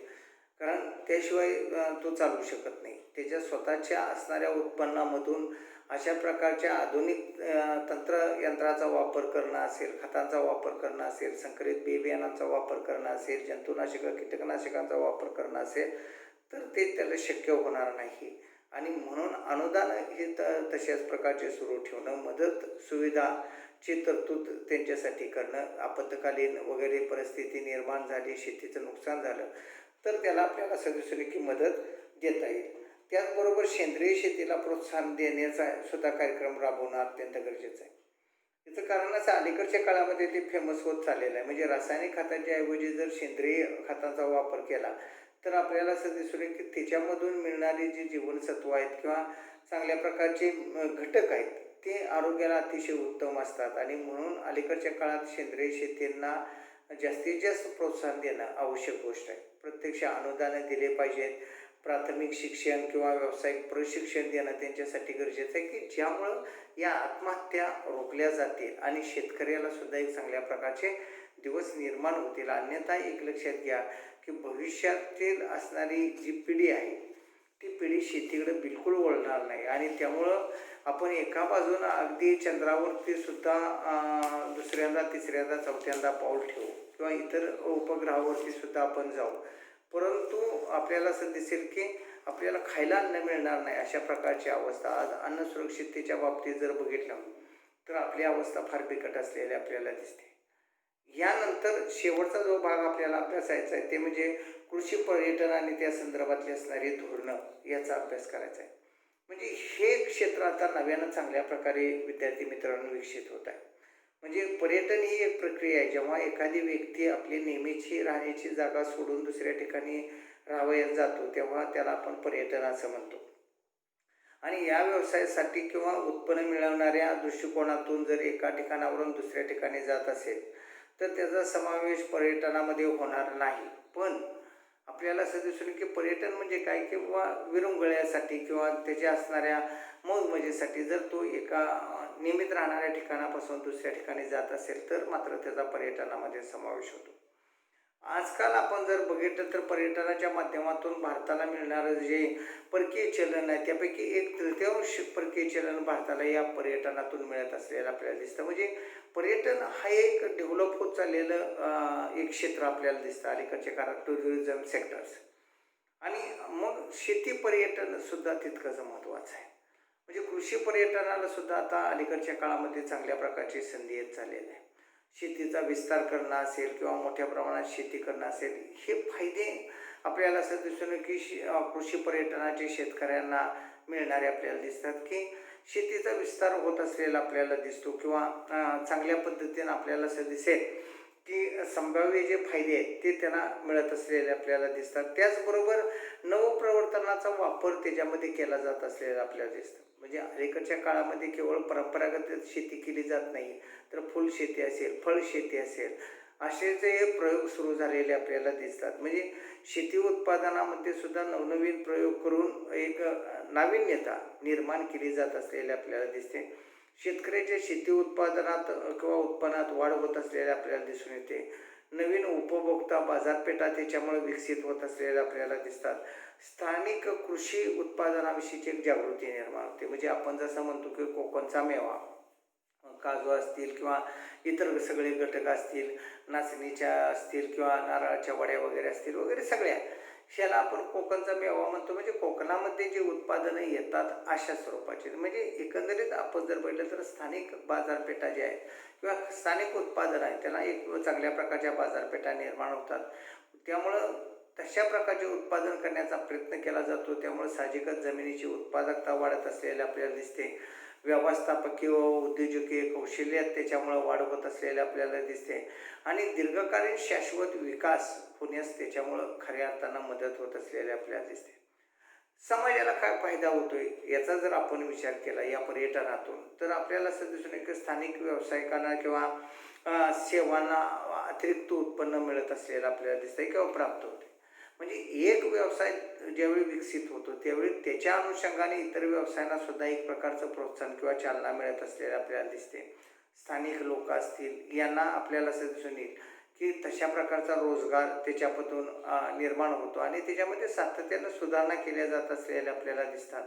कारण त्याशिवाय तो चालू शकत नाही. त्याच्या स्वतःच्या असणाऱ्या उत्पन्नामधून अशा प्रकारच्या आधुनिक तंत्रयंत्राचा वापर करणं असेल, खतांचा वापर करणं असेल, संकरित बियाणांचा वापर करणं असेल, जंतुनाशक कीटकनाशकांचा वापर करणं असेल, तर ते त्याला शक्य होणार नाही. आणि म्हणून अनुदान हे तशाच प्रकारचे सुरू ठेवणं, मदत सुविधाची तरतूद त्यांच्यासाठी करणं, आपत्कालीन वगैरे परिस्थिती निर्माण झाली, शेतीचं नुकसान झालं, तर त्याला आपल्याला असं दिसून की मदत देता येईल. त्याचबरोबर सेंद्रिय शेतीला प्रोत्साहन देण्याचा सुद्धा कार्यक्रम राबवणं अत्यंत गरजेचं आहे. याचं कारण असं अलीकडच्या काळामध्ये ते फेमस होत चाललेलं आहे. म्हणजे रासायनिक खतांच्या ऐवजी जर सेंद्रिय खतांचा वापर केला तर आपल्याला असं दिसून येईल की त्याच्यामधून मिळणारी जी जीवनसत्व आहेत किंवा चांगल्या प्रकारचे घटक आहेत ते आरोग्याला अतिशय उत्तम असतात आणि म्हणून अलीकडच्या काळात सेंद्रिय शेतींना जास्तीत जास्त प्रोत्साहन देणं आवश्यक गोष्ट आहे. प्रत्यक्ष अनुदानं दिले पाहिजेत. प्राथमिक शिक्षण किंवा व्यावसायिक प्रशिक्षण देणं त्यांच्यासाठी गरजेचं आहे की ज्यामुळं या आत्महत्या रोखल्या जातील आणि शेतकऱ्याला सुद्धा एक चांगल्या प्रकारचे दिवस निर्माण होतील. अन्यथा एक लक्षात घ्या की भविष्यातील असणारी जी पिढी आहे ती पिढी शेतीकडे बिलकुल वळणार नाही आणि त्यामुळं आपण एका बाजूनं अगदी चंद्रावरती सुद्धा दुसऱ्यांदा, तिसऱ्यांदा, चौथ्यांदा पाऊल ठेवू किंवा इतर उपग्रहावरती सुद्धा आपण जाऊ, परंतु आपल्याला असं दिसेल की आपल्याला खायला अन्न मिळणार नाही. अशा प्रकारची अवस्था आज अन्न सुरक्षिततेच्या बाबतीत जर बघितलं तर आपली अवस्था फार बिकट असलेली आपल्याला दिसते. यानंतर शेवटचा जो भाग आपल्याला अभ्यासायचा आहे ते म्हणजे कृषी पर्यटन आणि त्या संदर्भातली असणारी धोरणं याचा अभ्यास करायचा आहे. म्हणजे हे क्षेत्र आता नव्यानं चांगल्या प्रकारे विद्यार्थी मित्रांनो विकसित होत आहे. म्हणजे पर्यटन ही एक प्रक्रिया आहे. जेव्हा एखादी व्यक्ती आपली नेहमीची राहण्याची जागा सोडून दुसऱ्या ठिकाणी राहावयास जातो तेव्हा त्याला आपण पर्यटन असं म्हणतो. आणि या व्यवसायासाठी किंवा उत्पन्न मिळवणाऱ्या दृष्टिकोनातून जर एका ठिकाणावरून दुसऱ्या ठिकाणी जात असेल तर त्याचा समावेश पर्यटनामध्ये होणार नाही. पण आपल्याला असं दिसून की पर्यटन म्हणजे काय, किंवा विरंगुळ्यासाठी किंवा त्याच्या असणाऱ्या मौज-मजेसाठी जर तो एका नियमित राहणाऱ्या ठिकाणापासून दुसऱ्या ठिकाणी जात असेल, तर मात्र त्याचा पर्यटनामध्ये समावेश होतो. आजकाल आपण जर बघितलं तर पर्यटनाच्या माध्यमातून भारताला मिळणारं जे परकीय चलन आहे, त्यापैकी 1/3 परकीय चलन भारताला या पर्यटनातून मिळत असलेलं आपल्याला दिसतं. म्हणजे पर्यटन हा एक डेव्हलप होत चाललेलं एक क्षेत्र आपल्याला दिसतं अलीकडच्या काळात, टुरिझम सेक्टर्स. आणि मग शेती पर्यटनसुद्धा तितकंच महत्त्वाचं आहे. म्हणजे कृषी पर्यटनाला सुद्धा आता अलीकडच्या काळामध्ये चांगल्या प्रकारची संधी येत चाललेली आहे. शेतीचा विस्तार करणं असेल किंवा मोठ्या प्रमाणात शेती करणं असेल, हे फायदे आपल्याला असं दिसून येतं की कृषी पर्यटनाचे शेतकऱ्यांना मिळणारे आपल्याला दिसतात, की शेतीचा विस्तार होत असलेला आपल्याला दिसतो, किंवा चांगल्या पद्धतीनं आपल्याला असं दिसेल की संभाव्य जे फायदे आहेत ते त्यांना मिळत असलेले आपल्याला दिसतात. त्याचबरोबर नवप्रवर्तनाचा वापर त्याच्यामध्ये केला जात असलेला आपल्याला दिसतं. म्हणजे अलीकडच्या काळामध्ये केवळ परंपरागत शेती केली जात नाही, तर फुलशेती असेल, फळशेती असेल, असे जे प्रयोग सुरू झालेले आपल्याला दिसतात. म्हणजे शेती उत्पादनामध्ये सुद्धा नवनवीन प्रयोग करून एक नाविन्यता निर्माण केली जात असलेली आपल्याला दिसते. शेतकऱ्याच्या शेती उत्पादनात किंवा उत्पन्नात वाढ होत असलेल्या आपल्याला दिसून येते. नवीन उपभोक्ता बाजारपेठा त्याच्यामुळे विकसित होत असलेल्या आपल्याला दिसतात. स्थानिक कृषी उत्पादनाविषयीची एक जागृती निर्माण होते. म्हणजे आपण जसं म्हणतो की कोकणचा मेवा, काजू असतील किंवा इतर सगळे घटक असतील, नाचणीच्या असतील किंवा नारळाच्या वड्या वगैरे असतील वगैरे सगळ्या, ह्याला आपण कोकणचा मेवा म्हणतो. म्हणजे कोकणामध्ये जे उत्पादनं येतात अशा स्वरूपाचे. म्हणजे एकंदरीत आपण जर पाहिलं तर स्थानिक बाजारपेठा ज्या आहेत किंवा स्थानिक उत्पादन आहे, त्याला एक चांगल्या प्रकारच्या बाजारपेठा निर्माण होतात. त्यामुळं तशा प्रकारचे उत्पादन करण्याचा प्रयत्न केला जातो. त्यामुळे साहजिकच जमिनीची उत्पादकता वाढत असलेली आपल्याला दिसते. व्यवस्थापकीय व उद्योजकीय कौशल्यात त्याच्यामुळं वाढ होत असलेली आपल्याला दिसते. आणि दीर्घकालीन शाश्वत विकास होण्यास त्याच्यामुळं खऱ्या अर्थानं मदत होत असलेली आपल्याला दिसते. समाजाला काय फायदा होतोय याचा जर आपण विचार केला या पर्यटनातून, तर आपल्याला असं दिसून येतं की स्थानिक व्यावसायिकांना किंवा सेवांना अतिरिक्त उत्पन्न मिळत असलेलं आपल्याला दिसतंय किंवा प्राप्त होते. म्हणजे एक व्यवसाय ज्यावेळी विकसित होतो त्यावेळी त्याच्या अनुषंगाने इतर व्यवसायांना सुद्धा एक प्रकारचं प्रोत्साहन किंवा चालना मिळत असलेलं आपल्याला दिसते. स्थानिक लोक असतील यांना आपल्याला असं दिसून येईल की तशा प्रकारचा रोजगार त्याच्यापासून निर्माण होतो आणि त्याच्यामध्ये सातत्यानं सुधारणा केल्या जात असलेल्या आपल्याला दिसतात.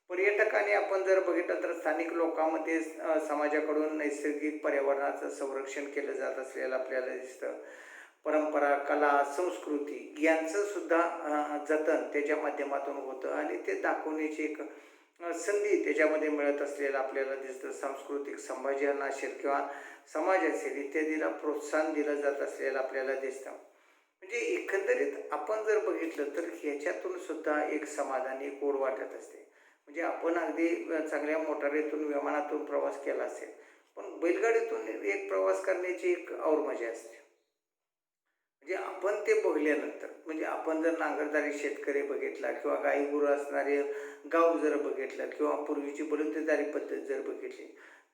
पर्यटकांनी आपण जर बघितलं तर स्थानिक लोकांमध्ये समाजाकडून नैसर्गिक पर्यावरणाचं संरक्षण केलं जात असलेलं आपल्याला दिसतं. परंपरा, कला, संस्कृती यांचं सुद्धा जतन त्याच्या माध्यमातून होतं आणि ते दाखवण्याची एक संधी त्याच्यामध्ये मिळत असलेलं आपल्याला दिसतं. सांस्कृतिक संभाषण असेल किंवा समाज असेल इत्यादीला प्रोत्साहन दिलं जात असलेलं आपल्याला दिसतं. म्हणजे एकंदरीत आपण जर बघितलं तर ह्याच्यातून सुद्धा एक समाधान, एक ओढ वाटत असते. म्हणजे आपण अगदी चांगल्या मोटारीतून, विमानातून प्रवास केला असेल, पण बैलगाडीतून एक प्रवास करण्याची एक और मजा असते. म्हणजे आपण ते बघल्यानंतर, म्हणजे आपण जर नांगरदारी शेतकरी बघितला किंवा गाई गुरं असणारे गाव जर बघितलं किंवा पूर्वीची बलुतेदारी पद्धत जर बघितली,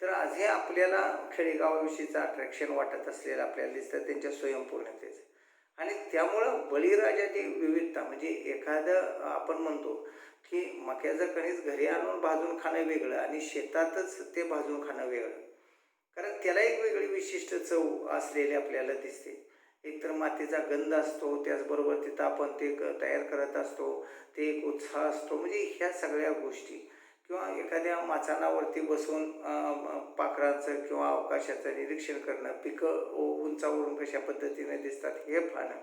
तर आज हे आपल्याला खेडेगावाविषयीचं अट्रॅक्शन वाटत असलेलं आपल्याला दिसतं त्यांच्या स्वयंपूर्णतेचं. आणि त्यामुळं बळीराजाची विविधता, म्हणजे एखादं आपण म्हणतो की मक्याचं कणीस घरी आणून भाजून खाणं वेगळं आणि शेतातच ते भाजून खाणं वेगळं. कारण त्याला एक वेगळी विशिष्ट चव असलेली आपल्याला दिसते. एकतर मातीचा गंध असतो, त्याचबरोबर तिथं आपण ते तयार करत असतो, ते एक उत्साह असतो. म्हणजे ह्या सगळ्या गोष्टी किंवा एखाद्या माचानावरती बसून पाखरांचं किंवा अवकाशाचं निरीक्षण करणं, पिकं उंचावरून कशा पद्धतीने दिसतात हे पाहणं.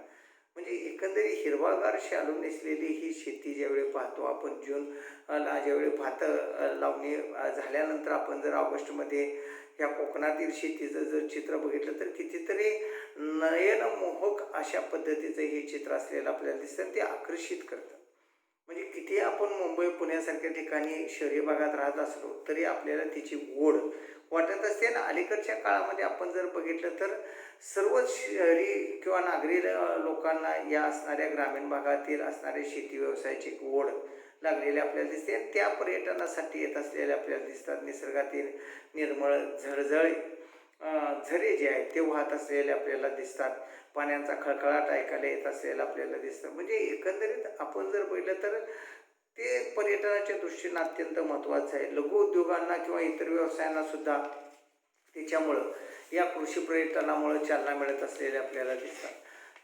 म्हणजे एकंदरीत हिरवागार शालू नेसलेली ही शेती ज्यावेळी पाहतो आपण, जूनला ज्यावेळी भातं लावणी झाल्यानंतर आपण जर ऑगस्टमध्ये ह्या कोकणातील शेतीचं जर चित्र बघितलं तर कितीतरी नयनमोहक अशा पद्धतीचं हे चित्र असलेलं आपल्याला दिसतं. ते आकर्षित करतं. म्हणजे किती आपण मुंबई, पुण्यासारख्या ठिकाणी शहरी भागात राहत असलो तरी आपल्याला तिची ओढ वाटत असते. आणि अलीकडच्या काळामध्ये आपण जर बघितलं तर सर्वच शहरी किंवा नागरी लोकांना या असणाऱ्या ग्रामीण भागातील असणाऱ्या शेती व्यवसायाची ओढ लागलेली आपल्याला दिसते आणि त्या पर्यटनासाठी येत असलेल्या आपल्याला दिसतात. निसर्गातील निर्मळ झळझळ झरे जे आहेत ते वाहत असलेले आपल्याला दिसतात. पाण्याचा खळखळाट ऐकायला येत असलेला आपल्याला दिसतं. म्हणजे एकंदरीत आपण जर पाहिलं तर ते पर्यटनाच्या दृष्टीनं अत्यंत महत्त्वाचं आहे. लघुउद्योगांना किंवा इतर व्यवसायांना सुद्धा त्याच्यामुळं या कृषी पर्यटनामुळं चालना मिळत असलेल्या आपल्याला दिसतात.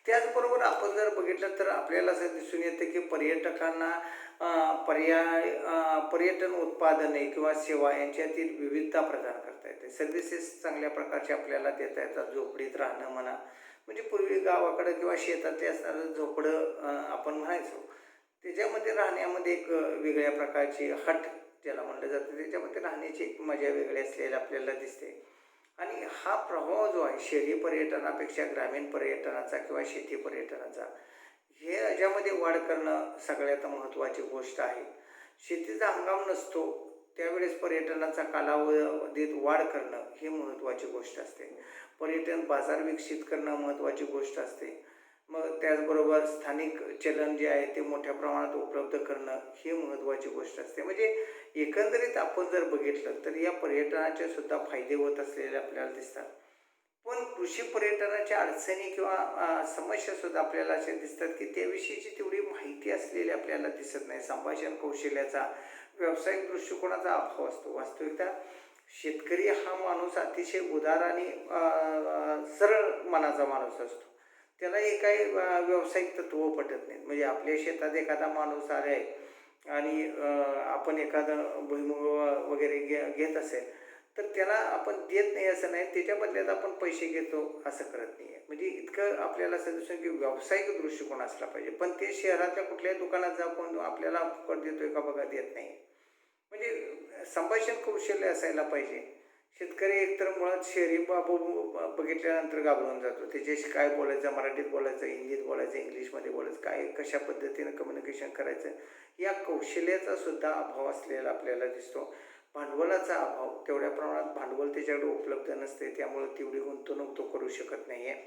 त्याचबरोबर आपण जर बघितलं तर आपल्याला असं दिसून येतं की पर्यटकांना पर्यटन उत्पादने किंवा सेवा यांच्यातील विविधता प्रदान करता येते. सर्व्हिसेस चांगल्या प्रकारचे आपल्याला देता येतात. झोपडीत राहणं म्हणा, म्हणजे पूर्वी गावाकडं किंवा शेतातले असणारं झोपडं आपण म्हणायचो. त्याच्यामध्ये राहण्यामध्ये एक वेगळ्या प्रकारची हट ज्याला म्हटलं जातं, त्याच्यामध्ये राहण्याची एक मजा वेगळी असलेली आपल्याला दिसते. आणि हा प्रभाव जो आहे शहरी पर्यटनापेक्षा ग्रामीण पर्यटनाचा किंवा शेती पर्यटनाचा, हे याच्यामध्ये वाढ करणं सगळ्यात महत्त्वाची गोष्ट आहे. शेतीचा हंगाम नसतो त्यावेळेस पर्यटनाचा कालावधीत वाढ करणं ही महत्त्वाची गोष्ट असते. पर्यटन बाजार विकसित करणं महत्त्वाची गोष्ट असते. मग त्याचबरोबर स्थानिक चलन जे आहे ते मोठ्या प्रमाणात उपलब्ध करणं ही महत्त्वाची गोष्ट असते. म्हणजे एकंदरीत आपण जर बघितलं तर या पर्यटनाचे सुद्धा फायदे होत असलेले आपल्याला दिसतात. पण कृषी पर्यटनाच्या अडचणी किंवा समस्यासुद्धा आपल्याला अशा दिसतात की त्याविषयीची तेवढी माहिती असलेली आपल्याला दिसत नाही. संभाषण कौशल्याचा, व्यावसायिक दृष्टिकोनाचा अभाव असतो. वास्तविकता शेतकरी हा माणूस अतिशय उदार आणि सरळ मनाचा माणूस असतो. त्यालाही काही व्यावसायिक तत्त्व पटत नाहीत. म्हणजे आपल्या शेतात एखादा माणूस आहे आणि आपण एखादं भुईमूग वगैरे घेत असेल तर त्याला आपण देत नाही असं नाही, त्याच्या बदल्यात आपण पैसे घेतो असं करत नाही आहे. म्हणजे इतकं आपल्याला असं दिसून की व्यावसायिक दृष्टिकोन असला पाहिजे. पण ते शहरातल्या कुठल्याही दुकानात जाऊन आपल्याला फुकट देतोय का बघा, देत नाही. म्हणजे संभाषण कौशल्य असायला पाहिजे. शेतकरी एकतर मुळात शहरी बाबू बघितल्यानंतर घाबरून जातो. त्याच्याशी काय बोलायचं, मराठीत बोलायचं, हिंदीत बोलायचं, इंग्लिशमध्ये बोलायचं, काय कशा पद्धतीनं कम्युनिकेशन करायचं, या कौशल्याचा सुद्धा अभाव असलेला आपल्याला दिसतो. भांडवलाचा अभाव, तेवढ्या प्रमाणात भांडवल त्याच्याकडे उपलब्ध नसते, त्यामुळे तेवढी गुंतवणूक तो करू शकत नाही आहे.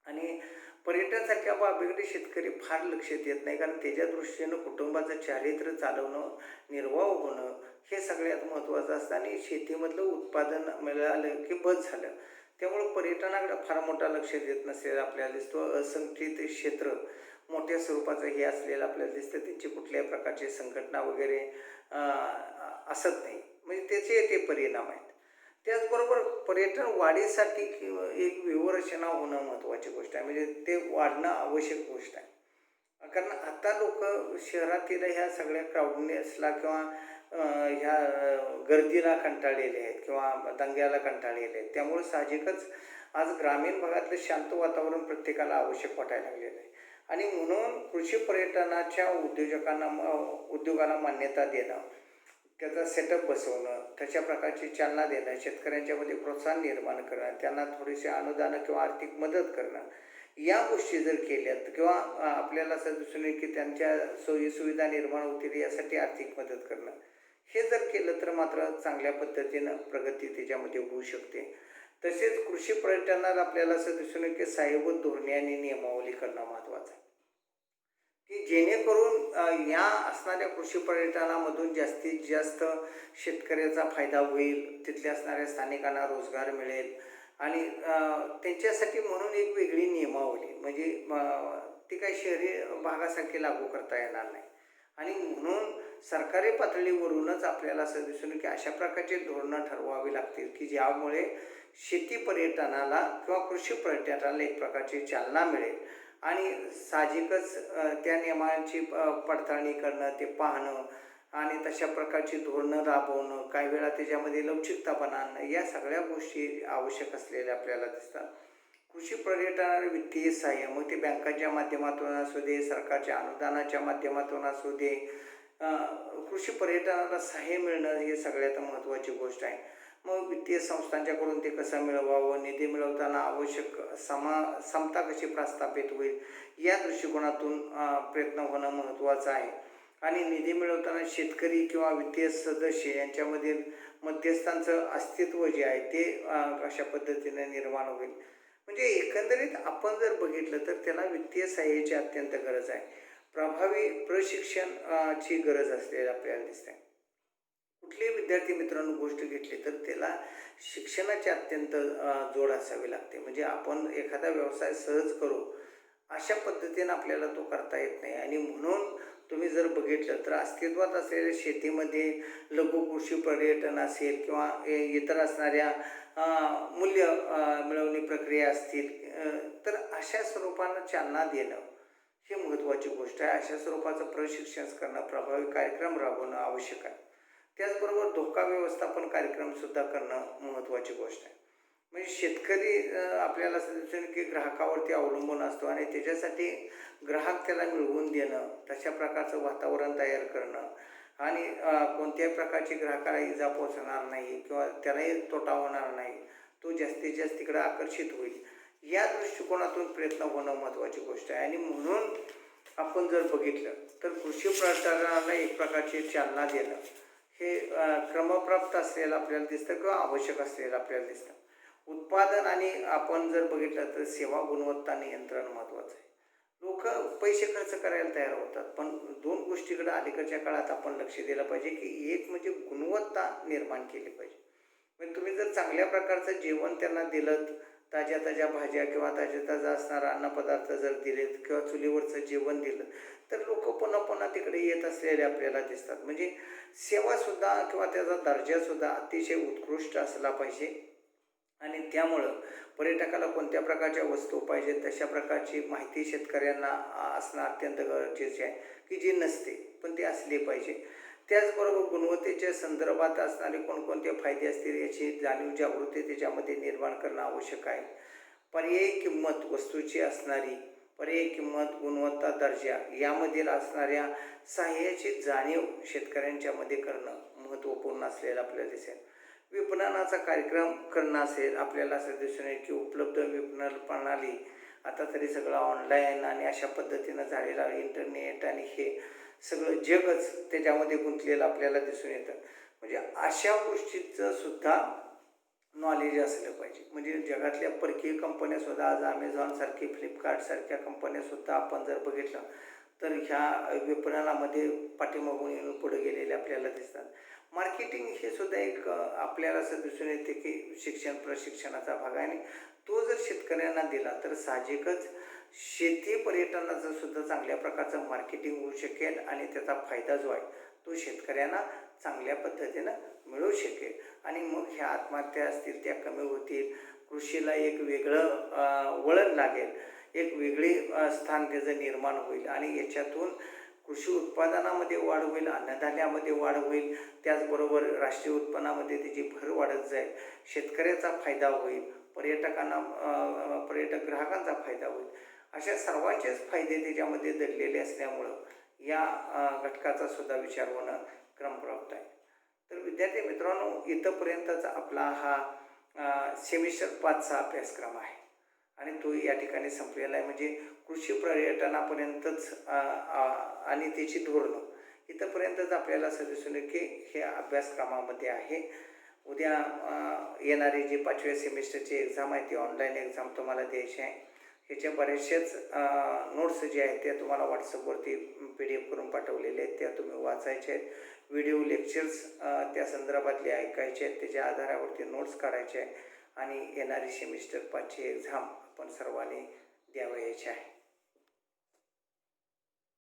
आणि पर्यटनासारख्या बाबीकडे शेतकरी फार लक्ष देत नाही, कारण त्याच्या दृष्टीनं कुटुंबाचं चारित्र्य चालवणं, निर्वाह होणं हे सगळ्यात महत्त्वाचं असतं. आणि शेतीमधलं उत्पादन मिळालं की बस झालं. त्यामुळं पर्यटनाकडे फार मोठा लक्ष देत नसलेला आपल्याला दिसतो. असंघटित क्षेत्र मोठ्या स्वरूपाचं हे असलेलं आपल्याला दिसतं. त्यांची कुठल्याही प्रकारची संघटना वगैरे असत नाही. म्हणजे त्याचे ते परिणाम आहेत. त्याचबरोबर पर्यटन वाढीसाठी एक व्यूहरचना होणं महत्त्वाची गोष्ट आहे. म्हणजे ते वाढणं आवश्यक गोष्ट आहे. कारण आता लोकं शहरातील ह्या सगळ्या क्राऊडनेसला किंवा ह्या गर्दीला कंटाळलेले आहेत किंवा दंग्याला कंटाळलेले आहेत. त्यामुळे साहजिकच आज ग्रामीण भागातलं शांत वातावरण प्रत्येकाला आवश्यक वाटायला लागलेलं आहे. आणि म्हणून कृषी पर्यटनाच्या उद्योगाला मान्यता देणं, त्याचा सेटअप बसवणं, तशा प्रकारची चालना देणं, शेतकऱ्यांच्यामध्ये प्रोत्साहन निर्माण करणं, त्यांना थोडीशी अनुदानं किंवा आर्थिक मदत करणं, या गोष्टी जर केल्यात किंवा आपल्याला असं दिसून येईल की त्यांच्या सोयीसुविधा निर्माण होतील यासाठी आर्थिक मदत करणं, हे जर केलं तर मात्र चांगल्या पद्धतीनं प्रगती त्याच्यामध्ये होऊ शकते. तसेच कृषी पर्यटनात आपल्याला असं दिसून येईल की साहेबूत धोरणे आणि नियमावली करणं महत्त्वाचं आहे, की जेणेकरून या असणाऱ्या कृषी पर्यटनामधून जास्तीत जास्त शेतकऱ्याचा फायदा होईल, तिथल्या असणाऱ्या स्थानिकांना रोजगार मिळेल. आणि त्यांच्यासाठी म्हणून एक वेगळी नियमावली, म्हणजे ती काही शहरी भागासारखी लागू करता येणार नाही. आणि म्हणून सरकारी पातळीवरूनच आपल्याला असं दिसून की अशा प्रकारची धोरणं ठरवावी लागतील की ज्यामुळे शेती पर्यटनाला किंवा कृषी पर्यटनाला एक प्रकारची चालना मिळेल. आणि साहजिकच त्या नियमांची पडताळणी करणं, ते पाहणं आणि तशा प्रकारची धोरणं राबवणं, काही वेळा त्याच्यामध्ये लवचिकतापणा आणणं, या सगळ्या गोष्टी आवश्यक असलेल्या आपल्याला दिसतात. कृषी पर्यटनाला वित्तीय सहाय्य, मग ते बँकांच्या माध्यमातून असू दे, सरकारच्या अनुदानाच्या माध्यमातून असू दे, कृषी पर्यटनाला सहाय्य मिळणं ही सगळ्यात महत्त्वाची गोष्ट आहे. मग वित्तीय संस्थांच्याकडून ते कसं मिळवावं, निधी मिळवताना आवश्यक समता कशी प्रस्थापित होईल, या दृष्टिकोनातून प्रयत्न होणं महत्त्वाचं आहे. आणि निधी मिळवताना शेतकरी किंवा वित्तीय सदस्य यांच्यामधील मध्यस्थांचं अस्तित्व जे आहे ते अशा पद्धतीने निर्माण होईल. म्हणजे एकंदरीत आपण जर बघितलं तर त्याला वित्तीय सहाय्याची अत्यंत गरज आहे. प्रभावी प्रशिक्षण ची गरज असलेली आपल्याला दिसते. कुठलेही विद्यार्थी मित्रांनो गोष्ट घेतली तर त्याला शिक्षणाची अत्यंत जोड असावी लागते. म्हणजे आपण एखादा व्यवसाय सहज करू अशा पद्धतीनं आपल्याला तो करता येत नाही आणि म्हणून तुम्ही जर बघितलं तर अस्तित्वात असलेल्या शेतीमध्ये लघु कृषी पर्यटन असेल किंवा इतर असणाऱ्या मूल्य मिळवणी प्रक्रिया असतील, तर अशा स्वरूपानं चालना देणं ही महत्त्वाची गोष्ट आहे. अशा स्वरूपाचं प्रशिक्षण करणं, प्रभावी कार्यक्रम राबवणं आवश्यक आहे. त्याचबरोबर धोका व्यवस्थापन कार्यक्रमसुद्धा करणं महत्त्वाची गोष्ट आहे. म्हणजे शेतकरी आपल्याला असं दिसून की ग्राहकावरती अवलंबून असतो आणि त्याच्यासाठी ग्राहक त्याला मिळवून देणं, तशा प्रकारचं वातावरण तयार करणं आणि कोणत्याही प्रकारची ग्राहकाला इजा पोहोचणार नाही किंवा त्यालाही तोटा होणार नाही, तो जास्तीत जास्त तिकडं आकर्षित होईल, या दृष्टिकोनातून प्रयत्न होणं महत्त्वाची गोष्ट आहे. आणि म्हणून आपण जर बघितलं तर कृषी प्रसारणाला एक प्रकारची चालना देणं हे क्रमप्राप्त असलेलं आपल्याला दिसतं किंवा आवश्यक असलेलं आपल्याला दिसतं. उत्पादन आणि आपण जर बघितलं तर सेवा गुणवत्ता नियंत्रण महत्त्वाचं आहे. लोक पैसे खर्च करायला तयार होतात, पण दोन गोष्टीकडे अलीकडच्या काळात आपण लक्ष दिलं पाहिजे की एक म्हणजे गुणवत्ता निर्माण केली पाहिजे. म्हणजे तुम्ही जर चांगल्या प्रकारचं जेवण त्यांना दिलं, ताज्या ताज्या भाज्या किंवा ताज्या ताजा असणारा अन्नपदार्थ जर दिलेत किंवा चुलीवरचं जेवण दिलं, तर लोक पुन्हा पुन्हा तिकडे येत असलेले आपल्याला दिसतात. म्हणजे सेवासुद्धा किंवा त्याचा दर्जासुद्धा अतिशय उत्कृष्ट असला पाहिजे आणि त्यामुळं पर्यटकाला कोणत्या प्रकारच्या वस्तू पाहिजेत तशा प्रकारची माहिती शेतकऱ्यांना असणं अत्यंत गरजेचे आहे की जी नसते, पण ती असली पाहिजे. त्याचबरोबर गुणवत्तेच्या संदर्भात असणारे कोणकोणते फायदे असतील याची जाणीव जागृती त्याच्यामध्ये निर्माण करणं आवश्यक आहे. पर्यायी किंमत वस्तूची असणारी, पर्यायी किंमत, गुणवत्ता, दर्जा यामधील असणाऱ्या सहाय्याची जाणीव शेतकऱ्यांच्यामध्ये करणं महत्त्वपूर्ण असलेलं आपल्याला दिसेल. विपणनाचा कार्यक्रम करणं असेल, आपल्याला असं दिसून येईल की उपलब्ध विपणन प्रणाली आता तरी सगळं ऑनलाईन आणि अशा पद्धतीनं झालेलं आहे. इंटरनेट आणि हे सगळं जगच त्याच्यामध्ये गुंतलेलं आपल्याला दिसून येतं. म्हणजे अशा गोष्टीचं सुद्धा नॉलेज असलं पाहिजे. म्हणजे जगातल्या परकीय कंपन्यासुद्धा आज अमेझॉनसारखी, फ्लिपकार्टसारख्या कंपन्यासुद्धा आपण जर बघितलं तर ह्या विपणनामध्ये पाठीमागून येऊन पुढे गेलेले आपल्याला दिसतात. मार्केटिंग हे सुद्धा एक आपल्याला असं दिसून येते की शिक्षण प्रशिक्षणाचा भाग आहे आणि तो जर शेतकऱ्यांना दिला तर साहजिकच शेती पर्यटनाचं सुद्धा चांगल्या प्रकारचं मार्केटिंग होऊ शकेल आणि त्याचा फायदा जो आहे तो शेतकऱ्यांना चांगल्या पद्धतीनं मिळू शकेल आणि मग ह्या आत्महत्या असतील त्या कमी होतील. कृषीला एक वेगळं वळण लागेल, एक वेगळी स्थान त्याचं निर्माण होईल आणि याच्यातून कृषी उत्पादनामध्ये वाढ होईल, अन्नधान्यामध्ये वाढ होईल, त्याचबरोबर राष्ट्रीय उत्पन्नामध्ये त्याची भर वाढत जाईल, शेतकऱ्याचा फायदा होईल, पर्यटक ग्राहकांचा फायदा होईल. अशा सर्वांचेच फायदे त्याच्यामध्ये दडलेले असल्यामुळं या घटकाचा सुद्धा विचार होणं क्रमप्राप्त आहे. तर विद्यार्थी मित्रांनो, इथंपर्यंतचा आपला हा सेमिस्टर 5चा अभ्यासक्रम आहे आणि तो या ठिकाणी संपलेला आहे. म्हणजे कृषी पर्यटनापर्यंतच आणि त्याची धोरणं इथंपर्यंतच आपल्याला असं दिसून येईल की हे अभ्यासक्रमामध्ये आहे. उद्या येणारी जी 5व्या सेमिस्टरची एक्झाम आहे ती ऑनलाईन एक्झाम तुम्हाला द्यायची आहे. ह्याच्या बऱ्याचशाच नोट्स जे आहेत त्या तुम्हाला व्हॉट्सअपवरती PDF करून पाठवलेले आहेत, त्या तुम्ही वाचायच्या आहेत. व्हिडिओ लेक्चर्स त्या संदर्भातले ऐकायचे आहेत, त्याच्या आधारावरती नोट्स काढायचे आहे आणि येणारी सेमिस्टर 5ची एक्झाम आपण सर्वांनी द्यावयाची आहे.